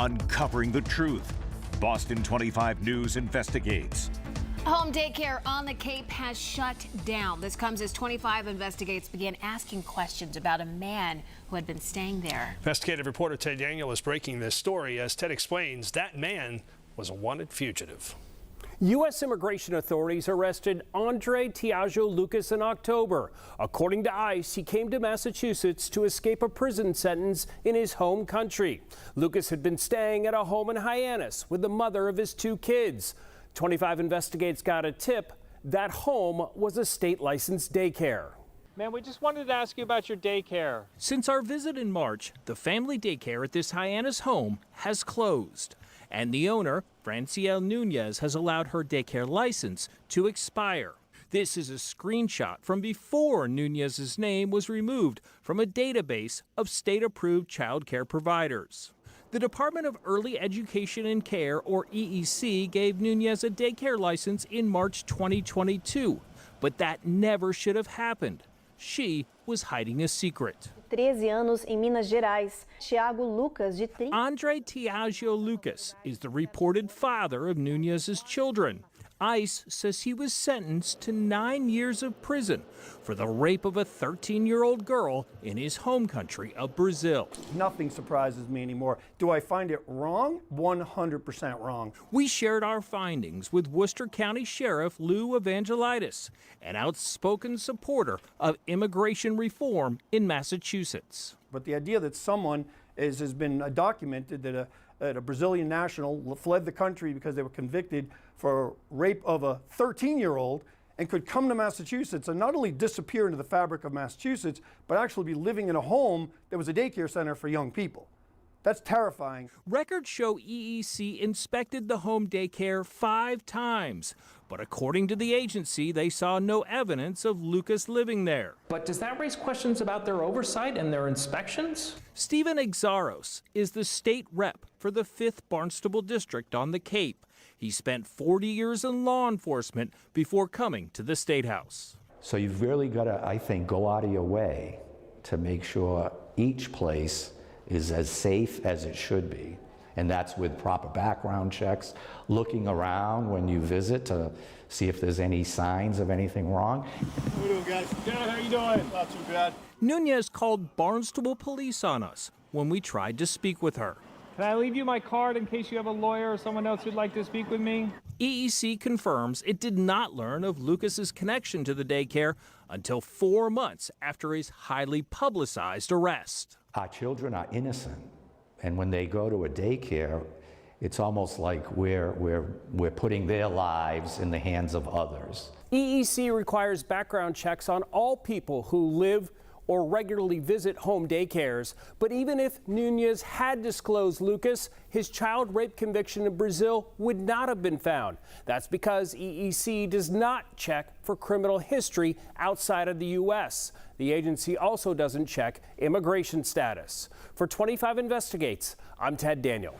uncovering the truth. Boston 25 News investigates. Home daycare on the Cape has shut down. This comes as 25 investigates began asking questions about a man who had been staying there. Investigative reporter Ted Daniel is breaking this story. As Ted explains, that man was a wanted fugitive. U.S. immigration authorities arrested Andre Tiago Lucas in October. According to ICE, he came to Massachusetts to escape a prison sentence in his home country. Lucas had been staying at a home in Hyannis with the mother of his 2 kids. 25 investigates got a tip that home was a state-licensed daycare. Man, we just wanted to ask you about your daycare. Since our visit in March, the family daycare at this Hyannis home has closed. And the owner, Francielle Nunez, has allowed her daycare license to expire. This is a screenshot from before Nunez's name was removed from a database of state-approved child care providers. The Department of Early Education and Care, or EEC, gave Nunez a daycare license in March 2022, but that never should have happened. She was hiding a secret. 13 anos em Minas Gerais. Tiago Lucas, de 30. Andre Tiago Lucas is the reported father of Nunez's children. ICE says he was sentenced to 9 years of prison for the rape of a 13-year-old girl in his home country of Brazil. Nothing surprises me anymore. Do I find it wrong? 100% wrong. We shared our findings with Worcester County Sheriff Lou Evangelitis, an outspoken supporter of immigration reform in Massachusetts. But the idea that someone has been documented that a Brazilian national fled the country because they were convicted for rape of a 13-year-old and could come to Massachusetts and not only disappear into the fabric of Massachusetts, but actually be living in a home that was a daycare center for young people. That's terrifying. Records show EEC inspected the home daycare 5 times, but according to the agency, they saw no evidence of Lucas living there. But does that raise questions about their oversight and their inspections? Stephen Exaros is the state rep for the 5th Barnstable District on the Cape. He spent 40 years in law enforcement before coming to the State House. So you've really got to, I think, go out of your way to make sure each place is as safe as it should be. And that's with proper background checks, looking around when you visit to see if there's any signs of anything wrong. How you doing, guys? Good, how you doing? Not too bad. Nunez called Barnstable police on us when we tried to speak with her. Can I leave you my card in case you have a lawyer or someone else who'd like to speak with me? EEC confirms it did not learn of Lucas's connection to the daycare until 4 months after his highly publicized arrest. Our children are innocent, and when they go to a daycare, it's almost like we're putting their lives in the hands of others. EEC requires background checks on all people who live or regularly visit home daycares. But even if Nunez had disclosed Lucas, his child rape conviction in Brazil would not have been found. That's because EEC does not check for criminal history outside of the U.S. The agency also doesn't check immigration status. For 25 Investigates, I'm Ted Daniel.